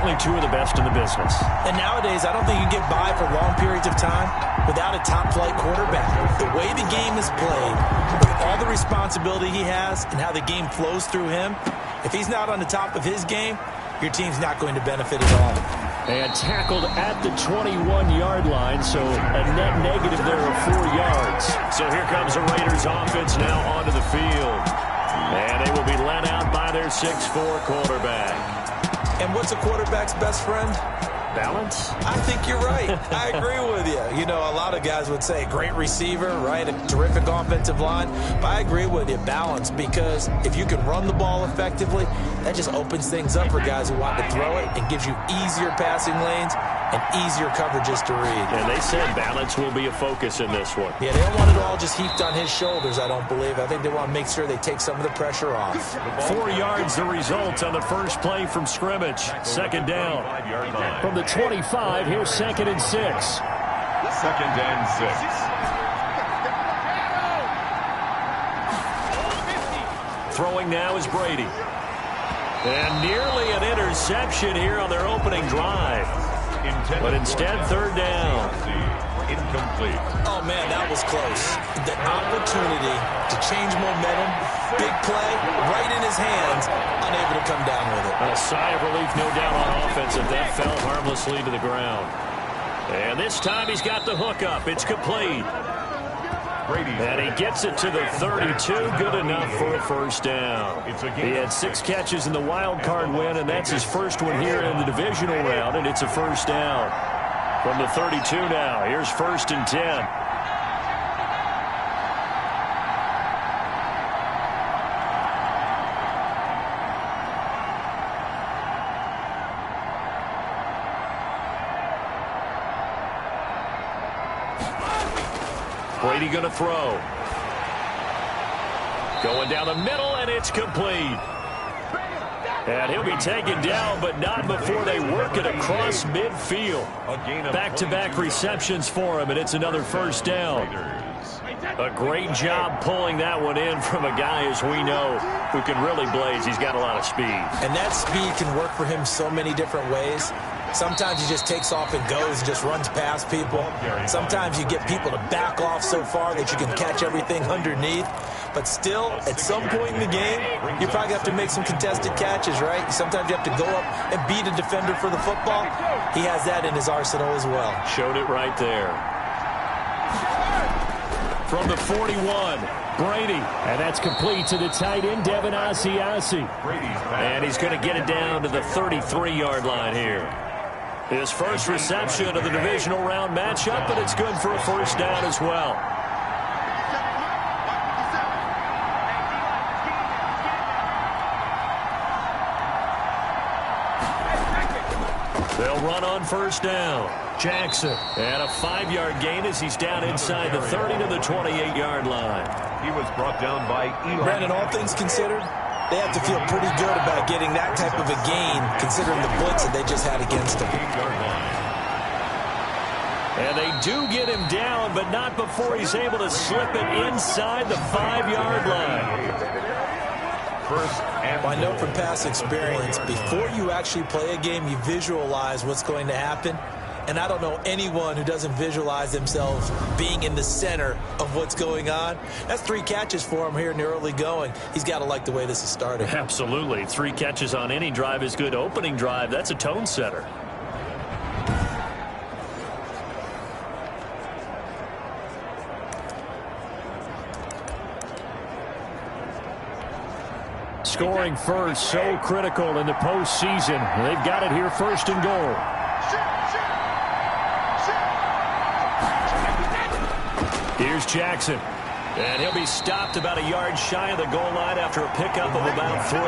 certainly two of the best in the business. And nowadays, I don't think you get by for long periods of time without a top-flight quarterback. The way the game is played, with all the responsibility he has and how the game flows through him, if he's not on the top of his game, your team's not going to benefit at all. And tackled at the 21-yard line, so a net negative there of 4 yards. So here comes the Raiders offense now onto the field. And they will be led out by their 6'4" quarterback. And what's a quarterback's best friend? Balance? I think you're right. I agree with you. You know, a lot of guys would say great receiver, right? A terrific offensive line. But I agree with you, balance, because if you can run the ball effectively, that just opens things up for guys who want to throw it and gives you easier passing lanes and easier coverages to read. And they said balance will be a focus in this one. Yeah, they don't want it all just heaped on his shoulders, I don't believe. I think they want to make sure they take some of the pressure off. 4 yards the result on the first play from scrimmage. Second down. From the 25, here's 2nd and 6. 2nd and 6. Throwing now is Brady. And nearly an interception here on their opening drive. But instead, 3rd down. Incomplete. Oh, man, that was close. The opportunity to change momentum, big play, right in his hands, unable to come down with it. A sigh of relief, no doubt, on offense, as that fell harmlessly to the ground. And this time he's got the hook up. It's complete. And he gets it to the 32. Good enough for a first down. He had 6 catches in the wild card win, and that's his first one here in the divisional round, and it's a first down. From the 32 now, here's 1st and 10. Brady going to throw. Going down the middle, and it's complete. And he'll be taken down, but not before they work it across midfield. Back-to-back receptions for him, and it's another first down. A great job pulling that one in from a guy, as we know, who can really blaze. He's got a lot of speed. And that speed can work for him so many different ways. Sometimes he just takes off and goes and just runs past people. Sometimes you get people to back off so far that you can catch everything underneath. But still, at some point in the game, you probably have to make some contested catches, right? Sometimes you have to go up and beat a defender for the football. He has that in his arsenal as well. Showed it right there. From the 41, Brady. And that's complete to the tight end, Devin Asiasi. And he's going to get it down to the 33-yard line here. His first reception of the divisional round matchup, but it's good for a first down as well. They'll run on first down. Jackson. And a 5-yard gain as he's down inside the 30 to the 28-yard line. He was brought down by Eli. Brandon, all things considered, they have to feel pretty good about getting that type of a gain, considering the blitz that they just had against them. And they do get him down, but not before he's able to slip it inside the 5-yard line. I know from past experience, before you actually play a game, you visualize what's going to happen. And I don't know anyone who doesn't visualize themselves being in the center of what's going on. That's 3 catches for him here in the early going. He's got to like the way this is starting. Absolutely. 3 catches on any drive is good. Opening drive, that's a tone setter. Scoring first, so critical in the postseason. They've got it here, 1st and goal. Here's Jackson. And he'll be stopped about a yard shy of the goal line after a pickup of about 3.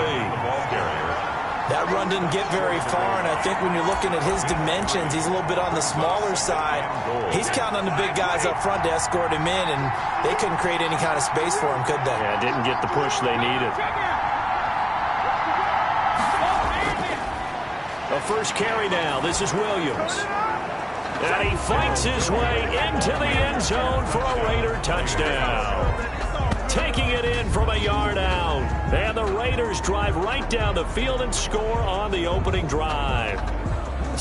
That run didn't get very far, and I think when you're looking at his dimensions, he's a little bit on the smaller side. He's counting on the big guys up front to escort him in, and they couldn't create any kind of space for him, could they? Yeah, didn't get the push they needed. A first carry now. This is Williams. And he fights his way into the end zone for a Raider touchdown. Taking it in from a yard out. And the Raiders drive right down the field and score on the opening drive.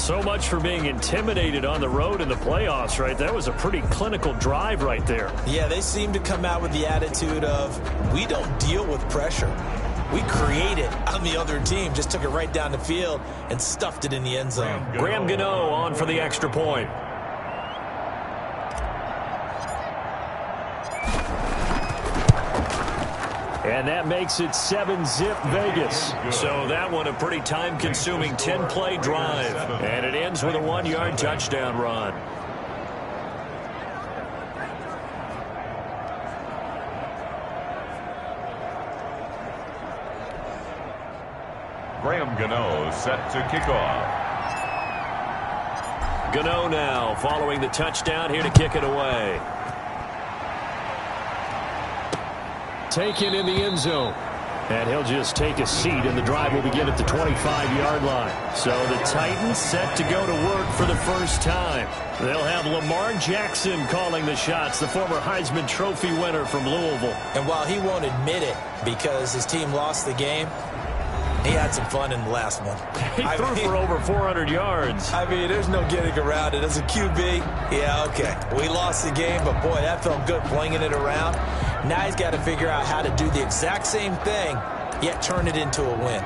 so much for being intimidated on the road in the playoffs, right? That was a pretty clinical drive right there. Yeah, they seem to come out with the attitude of, we don't deal with pressure. We create it on the other team, just took it right down the field and stuffed it in the end zone. Graham Gano on for the extra point. And that makes it 7-zip Vegas. So that one a pretty time-consuming 10-play drive. And it ends with a 1-yard touchdown run. Graham Gano set to kick off. Gano now following the touchdown here to kick it away. Taken in the end zone. And he'll just take a seat, and the drive will begin at the 25-yard line. So the Titans set to go to work for the first time. They'll have Lamar Jackson calling the shots, the former Heisman Trophy winner from Louisville. And while he won't admit it because his team lost the game, he had some fun in the last one. He threw for over 400 yards. I mean, there's no getting around it. As a QB, yeah, okay. We lost the game, but boy, that felt good flinging it around. Now he's got to figure out how to do the exact same thing, yet turn it into a win.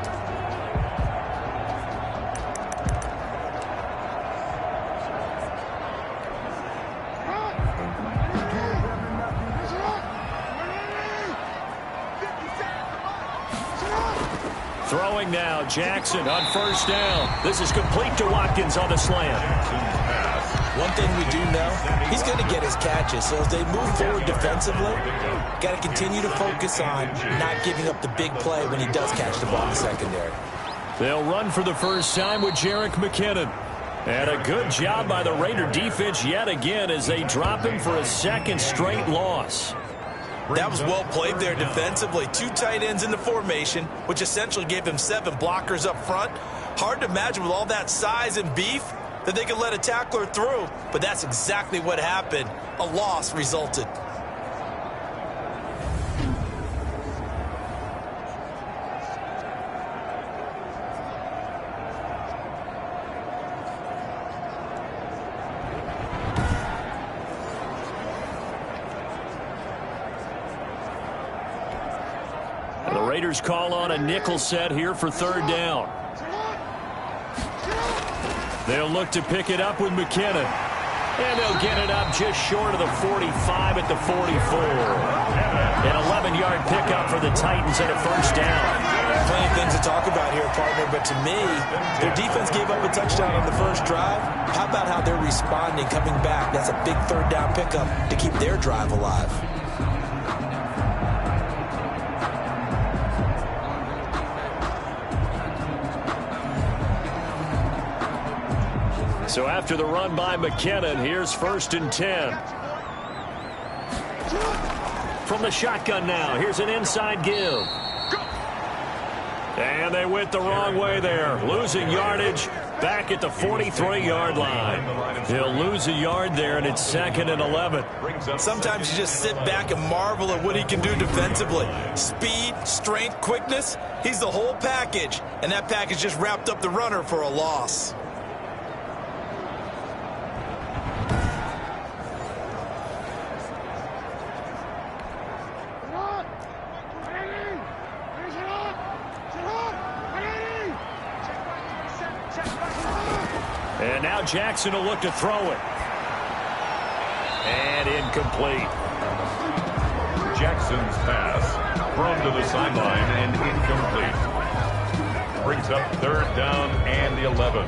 Throwing now, Jackson on first down. This is complete to Watkins on the slant. One thing we do know, he's going to get his catches. So as they move forward defensively, got to continue to focus on not giving up the big play when he does catch the ball in the secondary. They'll run for the first time with Jerick McKinnon. And a good job by the Raider defense yet again as they drop him for a second straight loss. That was well played there defensively. 2 tight ends in the formation, which essentially gave him 7 blockers up front. Hard to imagine with all that size and beef that they could let a tackler through, but that's exactly what happened. A loss resulted. The Raiders call on a nickel set here for third down. They'll look to pick it up with McKinnon. And they'll get it up just short of the 45 at the 44. An 11-yard pickup for the Titans and a first down. Plenty of things to talk about here, partner, but to me, their defense gave up a touchdown on the first drive. How about how they're responding, coming back? That's a big third down pickup to keep their drive alive. So after the run by McKinnon, here's 1st and 10. From the shotgun now, here's an inside give. And they went the wrong way there, losing yardage back at the 43-yard line. He'll lose a yard there, and it's 2nd and 11. Sometimes you just sit back and marvel at what he can do defensively. Speed, strength, quickness, he's the whole package. And that package just wrapped up the runner for a loss. And now Jackson will look to throw it. And incomplete. Jackson's pass thrown to the sideline and incomplete. Brings up 3rd down and 11.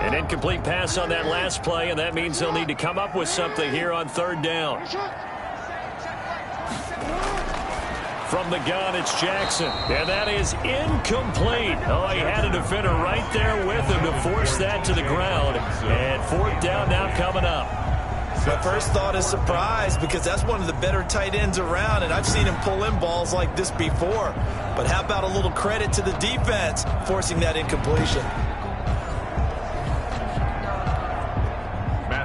An incomplete pass on that last play, and that means they'll need to come up with something here on 3rd down. From the gun, it's Jackson. And that is incomplete. Oh, he had a defender right there with him to force that to the ground. And 4th down now coming up. My first thought is surprise because that's one of the better tight ends around, and I've seen him pull in balls like this before. But how about a little credit to the defense forcing that incompletion?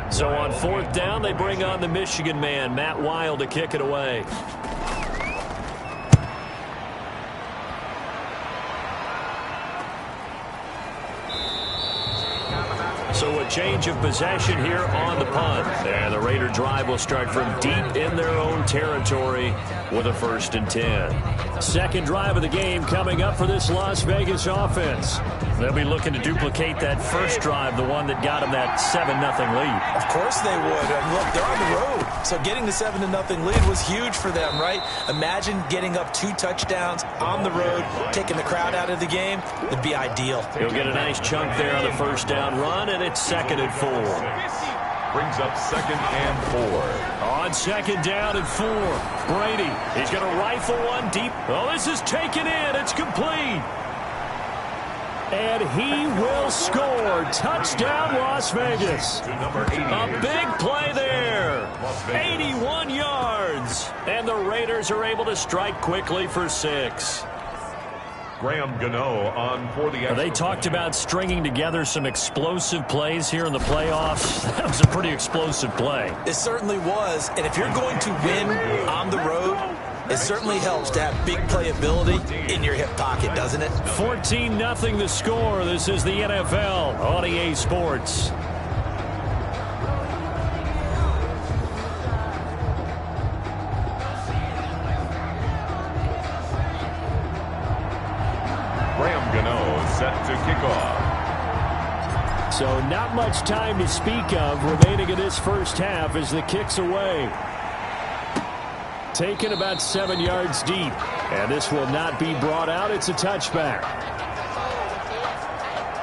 So on 4th down, they bring on the Michigan man, Matt Wild, to kick it away. So a change of possession here on the punt. And the Raider drive will start from deep in their own territory with a 1st and 10. Second drive of the game coming up for this Las Vegas offense. They'll be looking to duplicate that first drive, the one that got them that 7-0 lead. Of course they would. And look, they're on the road. So getting the 7-0 lead was huge for them, right? Imagine getting up 2 touchdowns on the road, taking the crowd out of the game. It'd be ideal. He'll get a nice chunk there on the first down run, and it's 2nd and 4. Brings up 2nd and 4. On 2nd down and 4. Brady, he's going to rifle one deep. Oh, this is taken in. It's complete. And he will score. Touchdown, Las Vegas. A big play there. 81 yards. And the Raiders are able to strike quickly for 6. Graham Gano on for the extra. They talked about stringing together some explosive plays here in the playoffs. That was a pretty explosive play. It certainly was. And if you're going to win on the road, it certainly helps to have big playability in your hip pocket, doesn't it? 14-0 the score. This is the NFL on EA Sports. Graham Gano set to kick off. So not much time to speak of remaining in this first half as the kick's away. Taken about 7 yards deep. And this will not be brought out. It's a touchback.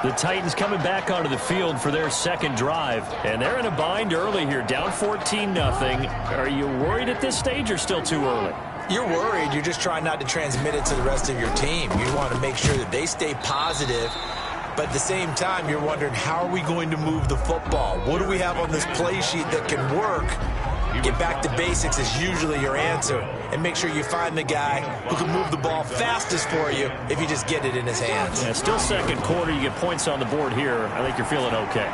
The Titans coming back onto the field for their second drive. And they're in a bind early here, down 14-0. Are you worried at this stage or still too early? You're worried. You're just trying not to transmit it to the rest of your team. You want to make sure that they stay positive. But at the same time, you're wondering, how are we going to move the football? What do we have on this play sheet that can work? Get back to basics is usually your answer. And make sure you find the guy who can move the ball fastest for you if you just get it in his hands. Yeah, still second quarter. You get points on the board here. I think you're feeling okay.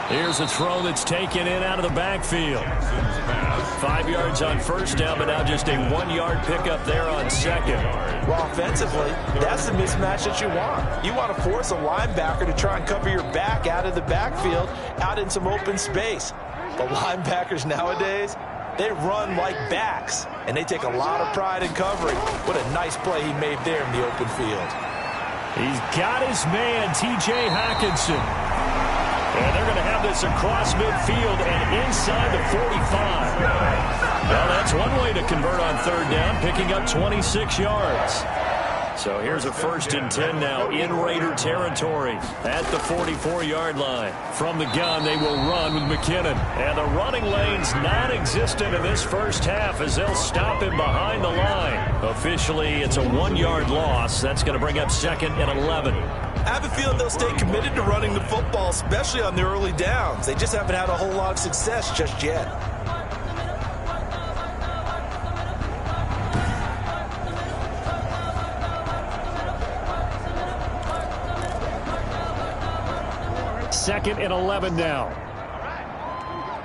Here's a throw that's taken in out of the backfield. 5 yards on first down, but now just a 1-yard pickup there on second. Well, offensively, that's the mismatch that you want. You want to force a linebacker to try and cover your back out of the backfield, out in some open space. The linebackers nowadays, they run like backs, and they take a lot of pride in covering. What a nice play he made there in the open field. He's got his man, T.J. Hockenson. And they're going to have this across midfield and inside the 45. Well, that's one way to convert on third down, picking up 26 yards. So here's a 1st and 10 now in Raider territory at the 44-yard line. From the gun, they will run with McKinnon. And the running lane's non-existent in this first half as they'll stop him behind the line. Officially, it's a 1-yard loss. That's going to bring up 2nd and 11. I have a feeling they'll stay committed to running the football, especially on the early downs. They just haven't had a whole lot of success just yet. Second and 11 now.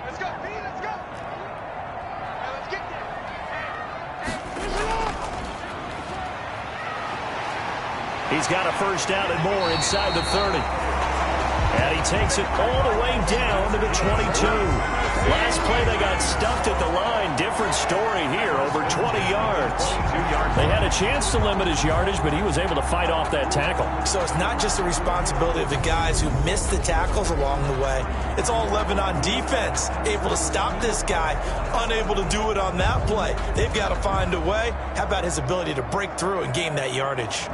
Let's go, B, let's go. Let's get there. He's got a first down and more inside the 30. And he takes it all the way down to the 22. Last play, they got stuffed at the line. Different story here, over 20 yards. They had a chance to limit his yardage, but he was able to fight off that tackle. So it's not just the responsibility of the guys who missed the tackles along the way. It's all 11 on defense. Able to stop this guy, unable to do it on that play. They've got to find a way. How about his ability to break through and gain that yardage?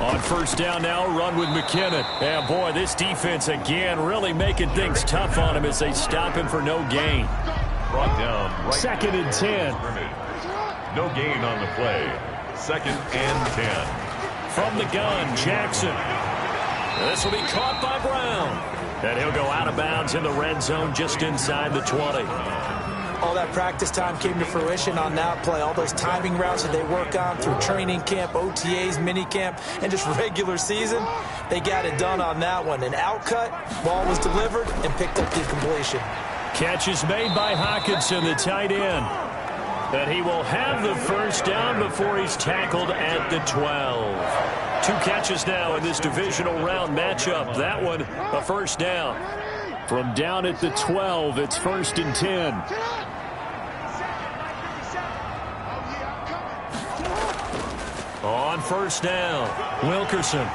On first down now, run with McKinnon. And boy, this defense again really making things tough on him as they stop him for no gain. Brought down right 2nd and 10. No gain on the play. 2nd and 10. From the gun, Jackson. This will be caught by Brown. And he'll go out of bounds in the red zone just inside the 20. All that practice time came to fruition on that play. All those timing routes that they work on through training camp, OTAs, minicamp, and just regular season, they got it done on that one. An outcut, ball was delivered, and picked up the completion. Catch is made by Hockenson, the tight end. And he will have the first down before he's tackled at the 12. 2 catches now in this divisional round matchup. That one, a first down. From down at the 12, it's 1st and 10. On first down, Wilkerson.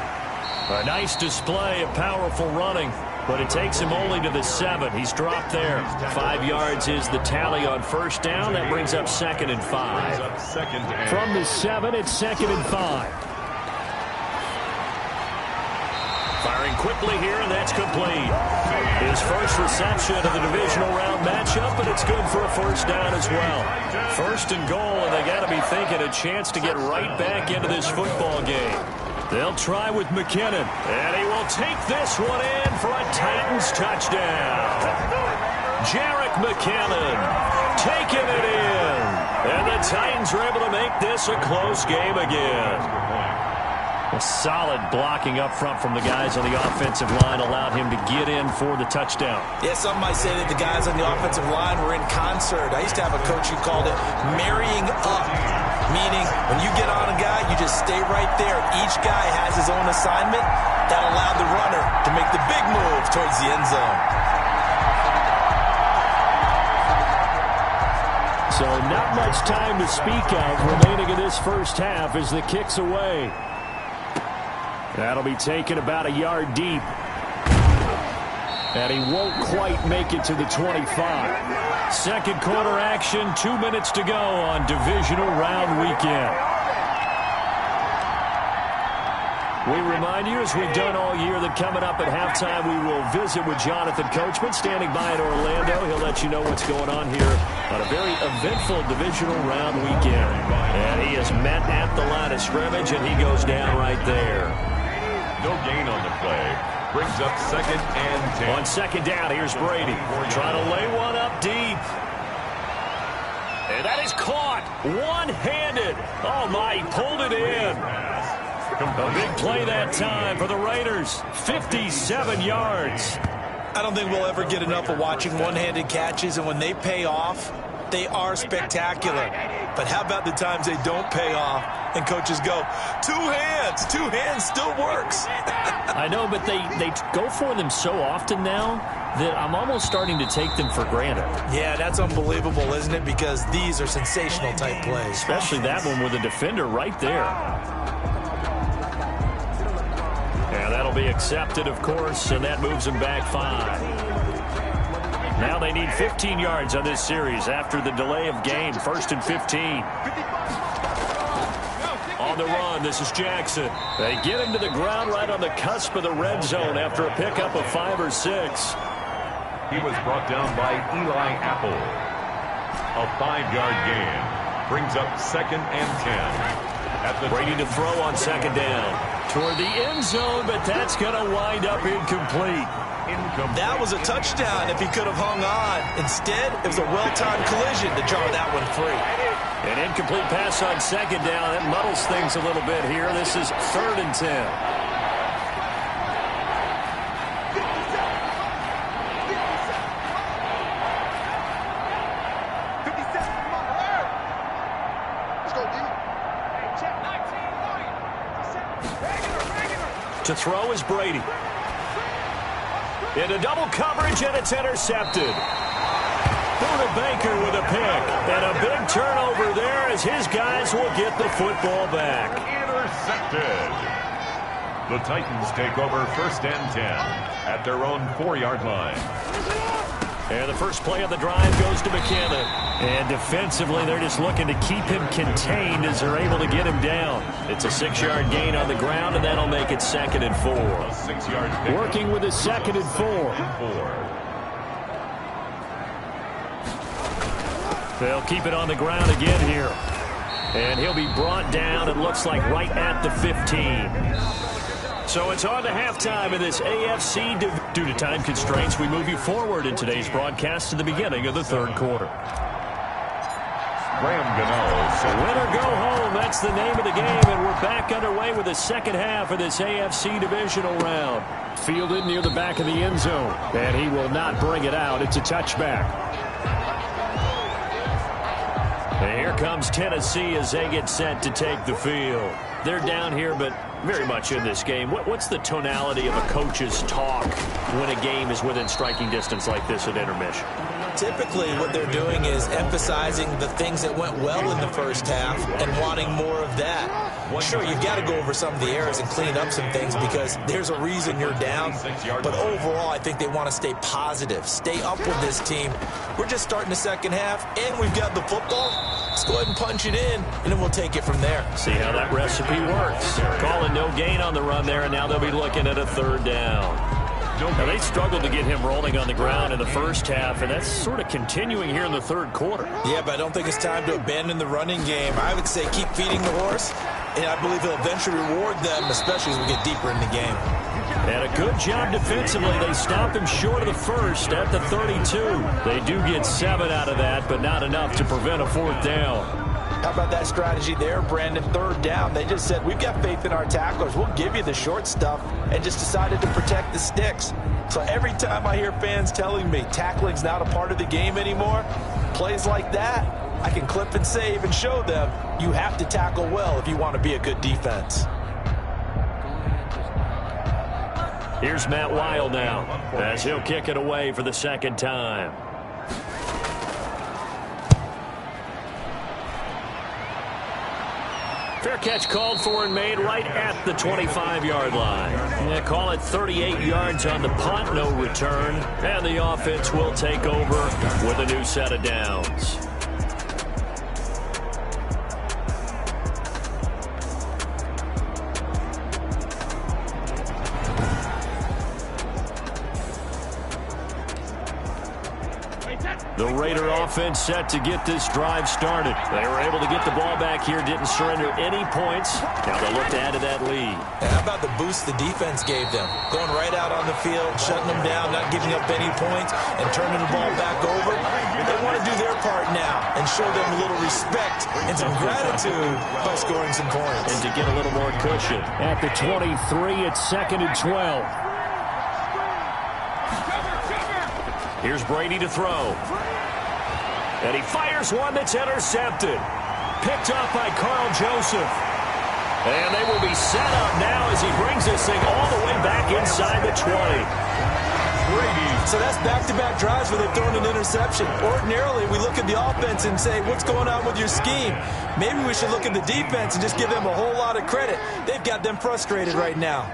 A nice display of powerful running, but it takes him only to the 7. He's dropped there. 5 yards is the tally on first down. That brings up 2nd and 5. From the 7, it's 2nd and 5. Firing quickly here, and that's complete. His first reception of the divisional round matchup, and it's good for a first down as well. 1st and goal, and they got to be thinking a chance to get right back into this football game. They'll try with McKinnon, and he will take this one in for a Titans touchdown. Jerick McKinnon taking it in, and the Titans are able to make this a close game again. A solid blocking up front from the guys on the offensive line allowed him to get in for the touchdown. Yeah, some might say that the guys on the offensive line were in concert. I used to have a coach who called it marrying up, meaning when you get on a guy, you just stay right there. Each guy has his own assignment that allowed the runner to make the big move towards the end zone. So not much time to speak of remaining in this first half as the kick's away. That'll be taken about a yard deep. And he won't quite make it to the 25. Second quarter action, 2 minutes to go on divisional round weekend. We remind you, as we've done all year, that coming up at halftime we will visit with Jonathan Coachman standing by in Orlando. He'll let you know what's going on here on a very eventful divisional round weekend. And he is met at the line of scrimmage, and he goes down right there. No gain on the play. Brings up 2nd and 10. On 2nd down, here's Brady. Trying to lay one up deep. And that is caught one-handed. Oh, my, he pulled it in. A big play that time for the Raiders. 57 yards. I don't think we'll ever get enough of watching one-handed catches, and when they pay off, they are spectacular. But how about the times they don't pay off and coaches go, 2 hands still works. I know, but they go for them so often now that I'm almost starting to take them for granted. Yeah, that's unbelievable, isn't it? Because these are sensational type plays. Especially that one with a defender right there. Yeah, that'll be accepted, of course, and that moves them back 5. Now they need 15 yards on this series after the delay of game. 1st and 15. On the run, this is Jackson. They get him to the ground right on the cusp of the red zone after a pickup of 5 or 6. He was brought down by Eli Apple. A 5-yard gain. Brings up 2nd and 10. Brady to throw on 2nd down. Toward the end zone, but that's going to wind up incomplete. That was a touchdown if he could have hung on. Instead, it was a well-timed collision to draw that one free. An incomplete pass on 2nd down. That muddles things a little bit here. This is 3rd and 10. To throw is Brady. Into double coverage, and it's intercepted. Buda Baker with a pick. And a big turnover there as his guys will get the football back. Intercepted. The Titans take over 1st and 10 at their own 4-yard line. And the first play of the drive goes to McKinnon. And defensively, they're just looking to keep him contained as they're able to get him down. It's a 6-yard gain on the ground, and that'll make it 2nd and 4. A 6-yard pick. Working with a 2nd and 4. They'll keep it on the ground again here. And he'll be brought down, it looks like, right at the 15. So it's on to halftime in this AFC. Due to time constraints, we move you forward in today's broadcast to the beginning of the 3rd quarter. Win or go home, that's the name of the game, and we're back underway with the second half of this AFC divisional round. Fielded near the back of the end zone, and he will not bring it out. It's a touchback. And here comes Tennessee as they get set to take the field. They're down here, but very much in this game. What's the tonality of a coach's talk when a game is within striking distance like this at intermission? Typically, what they're doing is emphasizing the things that went well in the first half and wanting more of that. Sure, you've got to go over some of the errors and clean up some things because there's a reason you're down. But overall, I think they want to stay positive, stay up with this team. We're just starting the second half, and we've got the football. Let's go ahead and punch it in, and then we'll take it from there. See how that recipe works. Calling no gain on the run there, and now they'll be looking at a third down. Now, they struggled to get him rolling on the ground in the first half, and that's sort of continuing here in the third quarter. Yeah, but I don't think it's time to abandon the running game. I would say keep feeding the horse, and I believe he'll eventually reward them, especially as we get deeper in the game. And a good job defensively. They stop him short of the first at the 32. They do get 7 out of that, but not enough to prevent a fourth down. How about that strategy there, Brandon? Third down. They just said, we've got faith in our tacklers. We'll give you the short stuff, and just decided to protect the sticks. So every time I hear fans telling me tackling's not a part of the game anymore, plays like that, I can clip and save and show them you have to tackle well if you want to be a good defense. Here's Matt Weil now as he'll kick it away for the second time. Fair catch called for and made right at the 25-yard line. Yeah, call it 38 yards on the punt, no return. And the offense will take over with a new set of downs. The Raider offense set to get this drive started. They were able to get the ball back here, didn't surrender any points. Now they'll look to add to that lead. And how about the boost the defense gave them? Going right out on the field, shutting them down, not giving up any points, and turning the ball back over. They want to do their part now and show them a little respect and some gratitude by scoring some points. And to get a little more cushion. At the 23, it's 2nd and 12. Here's Brady to throw. And he fires one that's intercepted. Picked up by Carl Joseph. And they will be set up now as he brings this thing all the way back inside the 20. Brady. So that's back-to-back drives where they've thrown an interception. Ordinarily, we look at the offense and say, what's going on with your scheme? Maybe we should look at the defense and just give them a whole lot of credit. They've got them frustrated right now.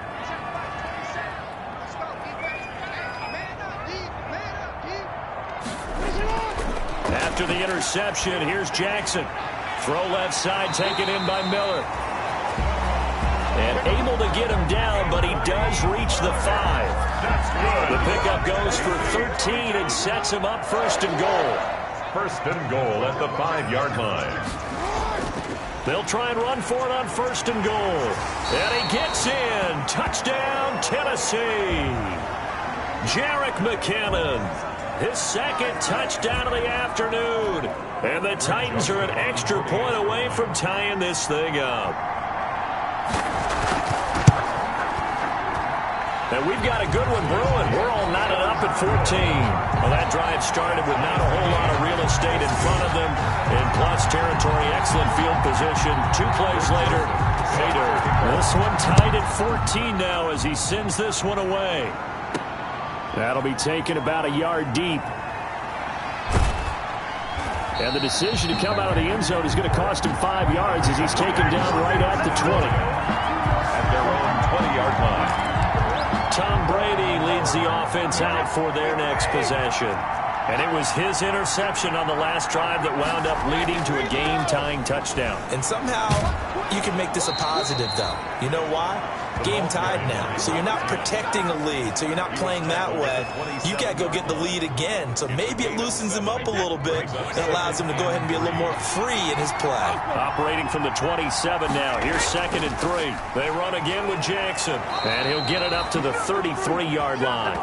After the interception, here's Jackson. Throw left side, taken in by Miller. And able to get him down, but he does reach the 5. That's good. The pickup goes for 13 and sets him up 1st and goal. 1st and goal at the 5-yard line. They'll try and run for it on 1st and goal. And he gets in. Touchdown, Tennessee. Jerick McKinnon. His 2nd touchdown of the afternoon. And the Titans are an extra point away from tying this thing up. And we've got a good one brewing. We're all knotted up at 14. Well, that drive started with not a whole lot of real estate in front of them. In plus territory, excellent field position. 2 plays later, Hader. This one tied at 14 now as he sends this one away. That'll be taken about a yard deep. And the decision to come out of the end zone is going to cost him 5 yards as he's taken down right at the 20. At their own 20-yard line. Tom Brady leads the offense out for their next possession. And it was his interception on the last drive that wound up leading to a game-tying touchdown. And somehow you can make this a positive, though. You know why? Game tied now. So you're not protecting a lead. So you're not playing that way. You got to go get the lead again. So maybe it loosens him up a little bit and allows him to go ahead and be a little more free in his play. Operating from the 27 now. Here's 2nd and 3. They run again with Jackson. And he'll get it up to the 33-yard line.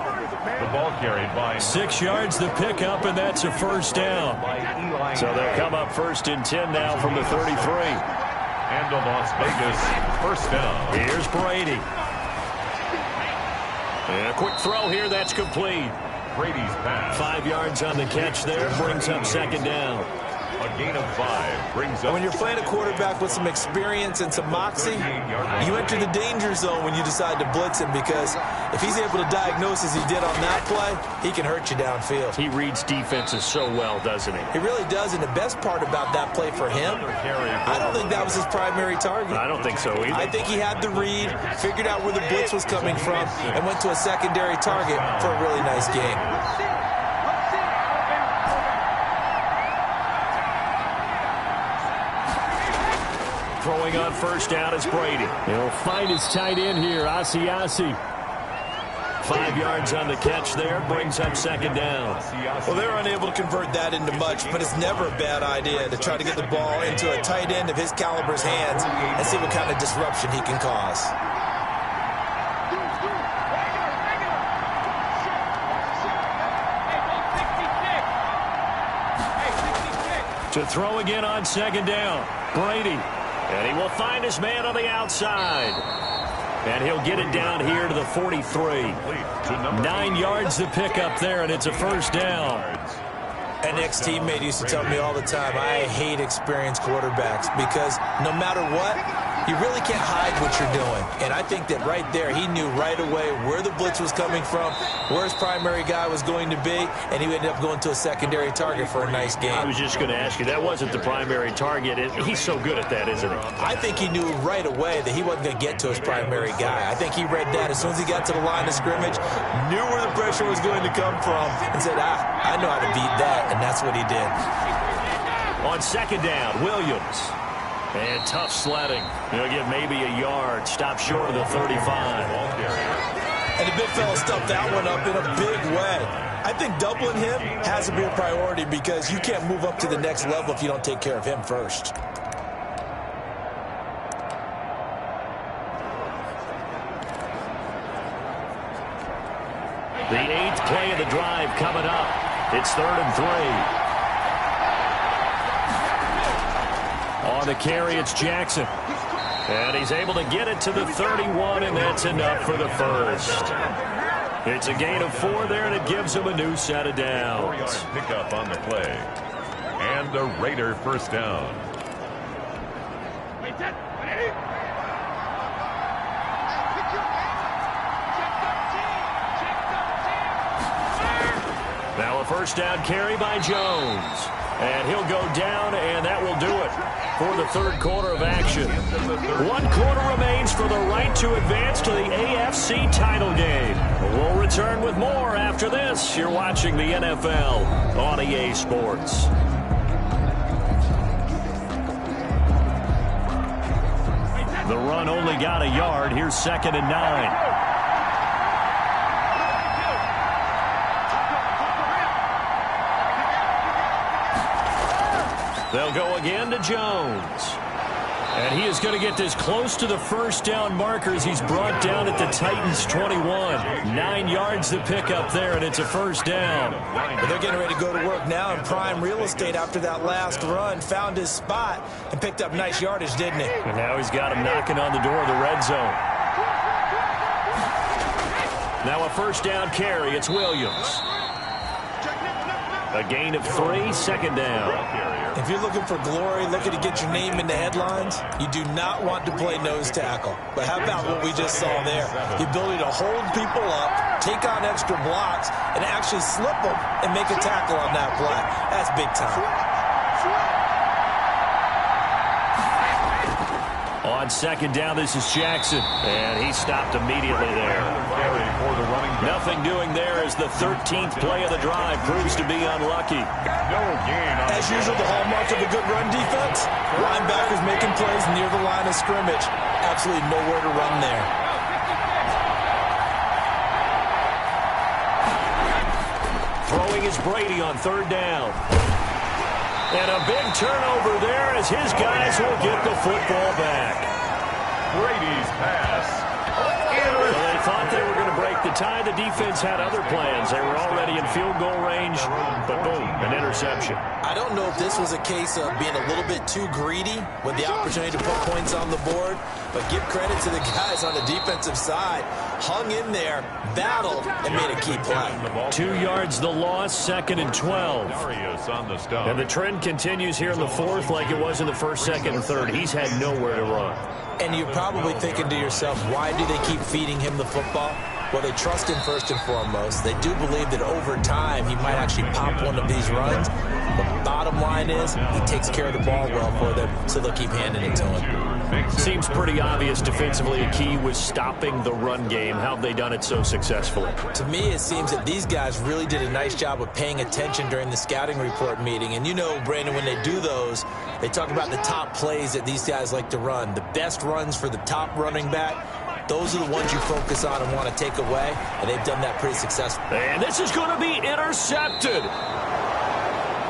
The ball carried by 6 yards the pickup, and that's a first down. So they'll come up 1st and 10 now from the 33. And a Las Vegas first down. Here's Brady. And a quick throw here, that's complete. Brady's pass. 5 yards on the catch there, brings up 2nd down. A gain of 5 brings up. When you're playing a quarterback with some experience and some moxie, you enter the danger zone when you decide to blitz him, because if he's able to diagnose as he did on that play, he can hurt you downfield. He reads defenses so well, doesn't he? He really does, and the best part about that play for him, I don't think that was his primary target. I don't think so either. I think he had the read, figured out where the blitz was coming from, and went to a secondary target for a really nice game. Throwing on 1st down is Brady. He'll find his tight end here, Asiasi. 5 yards on the catch there, brings up 2nd down. Well, they're unable to convert that into much, but it's never a bad idea to try to get the ball into a tight end of his caliber's hands and see what kind of disruption he can cause. To throw again on 2nd down, Brady. And he will find his man on the outside. And he'll get it down here to the 43. 9 yards to pick up there, and it's a first down. An ex-teammate used to tell me all the time, I hate experienced quarterbacks, because no matter what, you really can't hide what you're doing. And I think that right there, he knew right away where the blitz was coming from, where his primary guy was going to be, and he ended up going to a secondary target for a nice game. I was just going to ask you, that wasn't the primary target. He's so good at that, isn't he? I think he knew right away that he wasn't going to get to his primary guy. I think he read that as soon as he got to the line of scrimmage, knew where the pressure was going to come from, and said, I know how to beat that, and that's what he did. On 2nd down, Williams. And tough sledding. He'll get maybe a yard. Stop short of the 35. And the big fella stuffed that one up in a big way. I think doubling him has to be a priority, because you can't move up to the next level if you don't take care of him first. The 8th play of the drive coming up. It's 3rd and 3. On the carry, it's Jackson. And he's able to get it to the 31, and that's enough for the first. It's a gain of 4 there, and it gives him a new set of downs. 4-yard pickup on the play. And a Raider first down. Now a first down carry by Jones. And he'll go down, and that will do it for the 3rd quarter of action. 1 quarter remains for the right to advance to the AFC title game. We'll return with more after this. You're watching the NFL on EA Sports. The run only got a yard. Here's 2nd and 9. They'll go again to Jones. And he is going to get this close to the first down marker as he's brought down at the Titans' 21. 9 yards to pick up there, and it's a first down. But they're getting ready to go to work now in prime real estate after that last run. Found his spot and picked up nice yardage, didn't he? And now he's got him knocking on the door of the red zone. Now a first down carry. It's Williams. A gain of 3, 2nd down. If you're looking for glory, looking to get your name in the headlines, you do not want to play nose tackle. But how about what we just saw there? The ability to hold people up, take on extra blocks, and actually slip them and make a tackle on that play. That's big time. On 2nd down, this is Jackson. And he stopped immediately there. Nothing doing there as the 13th play of the drive proves to be unlucky. As usual, the hallmark of a good run defense, linebackers making plays near the line of scrimmage. Absolutely nowhere to run there. Throwing is Brady on 3rd down. And a big turnover there as his guys will get the football back. Brady's pass. Well, they thought they were going to break the time, the defense had other plans. They were already in field goal range, but boom, an interception. I don't know if this was a case of being a little bit too greedy with the opportunity to put points on the board, but give credit to the guys on the defensive side. Hung in there, battled, and made a key play. 2 yards the loss, 2nd and 12. And the trend continues here in the fourth like it was in the first, second, and third. He's had nowhere to run. And you're probably thinking to yourself, why do they keep feeding him the football? Well, they trust him first and foremost. They do believe that over time he might actually pop one of these runs. But bottom line is he takes care of the ball well for them, so they'll keep handing it to him. Seems pretty obvious defensively a key was stopping the run game. How have they done it so successfully? To me, it seems that these guys really did a nice job of paying attention during the scouting report meeting. And you know, Brandon, when they do those, they talk about the top plays that these guys like to run. The best runs for the top running back, those are the ones you focus on and want to take away, and they've done that pretty successfully. And this is going to be intercepted.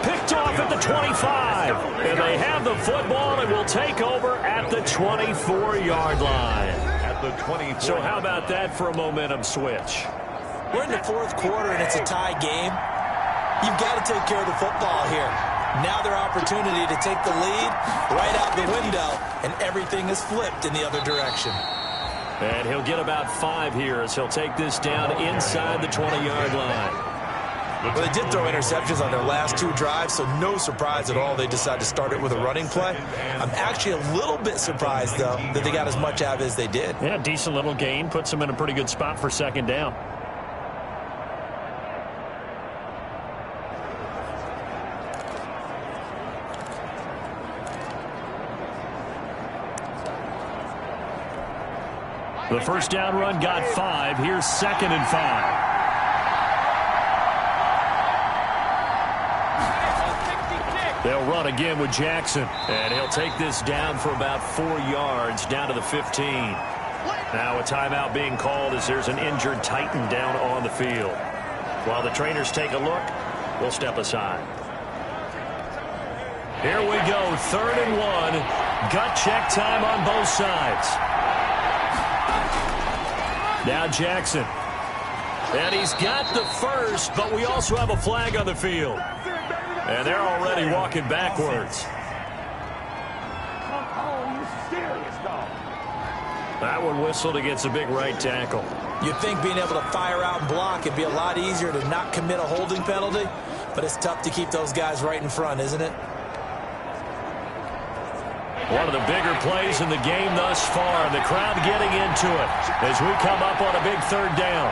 Picked off at the 25. And they have the football and will take over at the 24-yard line. At the 24. So how about that for a momentum switch? We're in the fourth quarter, and it's a tie game. You've got to take care of the football here. Now their opportunity to take the lead right out the window, and everything is flipped in the other direction. And he'll get about 5 here as he'll take this down inside the 20-yard line. Well, they did throw interceptions on their last 2 drives, so no surprise at all they decided to start it with a running play. I'm actually a little bit surprised, though, that they got as much out of it as they did. Yeah, decent little gain. Puts them in a pretty good spot for 2nd down. The first down run got 5. Here's 2nd and 5. They'll run again with Jackson. And he'll take this down for about 4 yards, down to the 15. Now a timeout being called as there's an injured Titan down on the field. While the trainers take a look, we'll step aside. Here we go, 3rd and 1. Gut check time on both sides. Now Jackson. And he's got the first, but we also have a flag on the field. And they're already walking backwards. That one whistled against a big right tackle. You'd think being able to fire out and block would be a lot easier to not commit a holding penalty, but it's tough to keep those guys right in front, isn't it? One of the bigger plays in the game thus far. The crowd getting into it as we come up on a big 3rd down.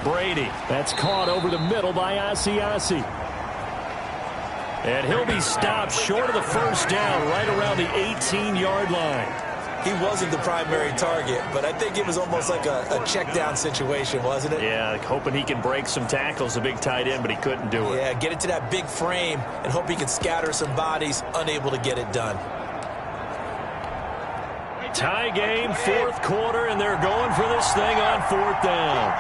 Brady. That's caught over the middle by Asiasi. And he'll be stopped short of the first down right around the 18-yard line. He wasn't the primary target, but I think it was almost like a check-down situation, wasn't it? Yeah, hoping he can break some tackles, a big tight end, but he couldn't do it. Yeah, get it to that big frame and hope he can scatter some bodies, unable to get it done. Tie game, 4th quarter, and they're going for this thing on 4th down.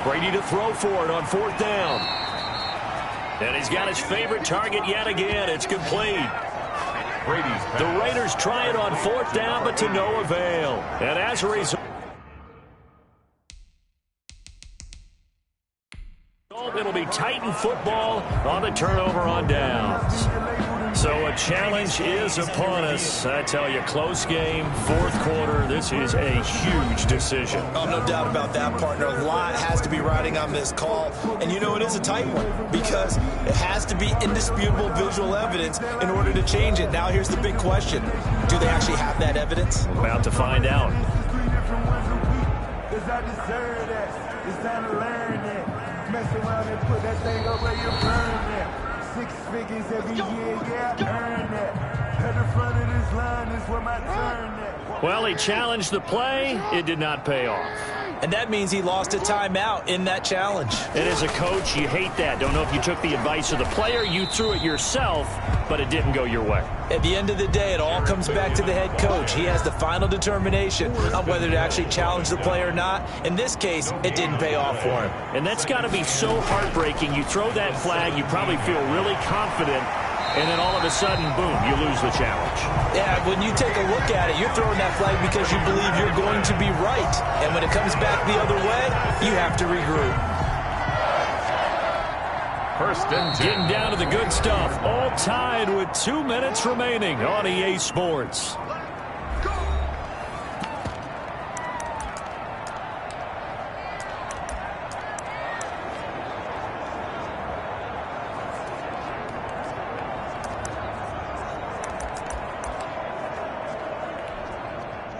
Brady to throw for it on 4th down. And he's got his favorite target yet again. It's complete. The Raiders try it on 4th down, but to no avail. And as a result, it'll be Titan football on the turnover on downs. So a challenge is upon us. I tell you, close game, 4th quarter. This is a huge decision. Oh, no doubt about that, partner. A lot has to be riding on this call. And you know it is a tight one because it has to be indisputable visual evidence in order to change it. Now here's the big question. Do they actually have that evidence? About to find out. It's time to learn that. Mess around and put that thing up where you burn that. 6 figures every year, yeah, earn that. At the front of this line is where my turn at. Well, he challenged the play. It did not pay off. and that means he lost a timeout in that challenge. And as a coach, you hate that. Don't know if you took the advice of the player, you threw it yourself, but it didn't go your way. At the end of the day, it all comes back to the head coach. He has the final determination on whether to actually challenge the play or not. In this case, it didn't pay off for him. And that's got to be so heartbreaking. You throw that flag, you probably feel really confident, and then all of a sudden, boom, you lose the challenge. Yeah, when you take a look at it, you're throwing that flag because you believe you're going to be right. And when it comes back the other way, you have to regroup. First and 10. Getting down to the good stuff. All tied with 2 minutes remaining on EA Sports.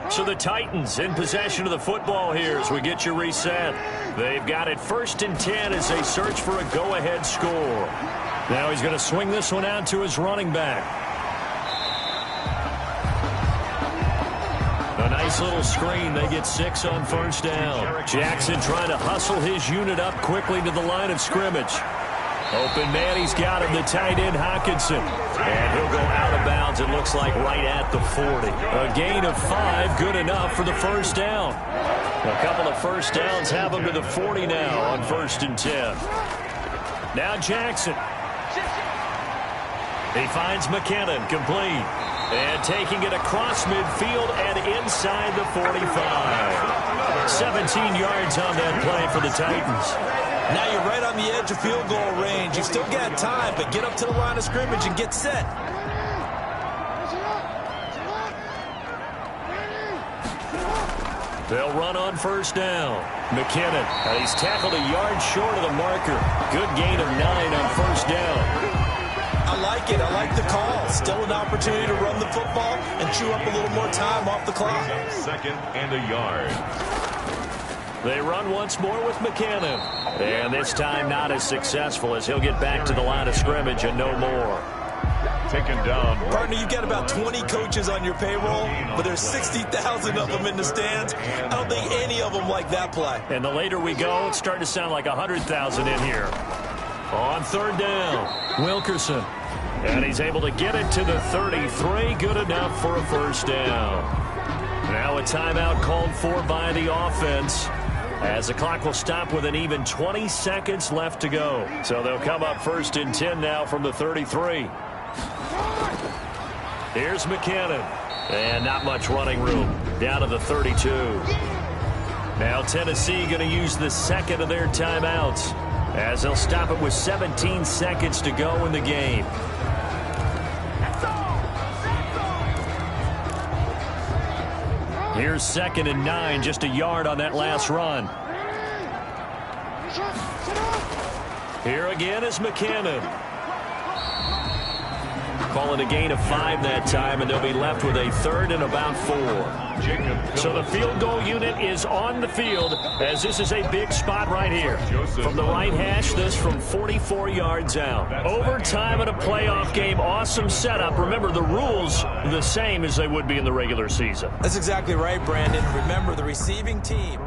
So the Titans in possession of the football here as we get you reset. They've got it 1st and 10 as they search for a go-ahead score. Now he's going to swing this one out to his running back. A nice little screen. They get 6 on 1st down. Jackson trying to hustle his unit up quickly to the line of scrimmage. Open man, he's got him, the tight end, Hockenson. And he'll go out of bounds, it looks like right at the 40. A gain of 5, good enough for the 1st down. A couple of 1st downs have him to the 40 now on 1st and 10. Now Jackson. He finds McKinnon, complete. And taking it across midfield and inside the 45. 17 yards on that play for the Titans. Now you're right on the edge of field goal range. You've still got time, but get up to the line of scrimmage and get set. They'll run on 1st down. McKinnon, he's tackled a yard short of the marker. Good gain of 9 on 1st down. I like it. I like the call. Still an opportunity to run the football and chew up a little more time off the clock. 2nd and a yard. They run once more with McKinnon. And this time not as successful as he'll get back to the line of scrimmage and no more. Taken down. Partner, you've got about 20 coaches on your payroll, but there's 60,000 of them in the stands. I don't think any of them like that play. And the later we go, it's starting to sound like 100,000 in here. On 3rd down, Wilkerson. And he's able to get it to the 33. Good enough for a 1st down. Now a timeout called for by the offense, as the clock will stop with an even 20 seconds left to go. So they'll come up 1st and 10 now from the 33. Here's McKinnon. And not much running room. Down to the 32. Now Tennessee going to use the 2nd of their timeouts, as they'll stop it with 17 seconds to go in the game. Here's 2nd and 9, just a yard on that last run. Here again is McKinnon. Call it a gain of 5 that time, and they'll be left with a 3rd and about 4. So the field goal unit is on the field, as this is a big spot right here. From the right hash, this from 44 yards out. Overtime in a playoff game, awesome setup. Remember, the rules the same as they would be in the regular season. That's exactly right, Brandon. Remember, the receiving team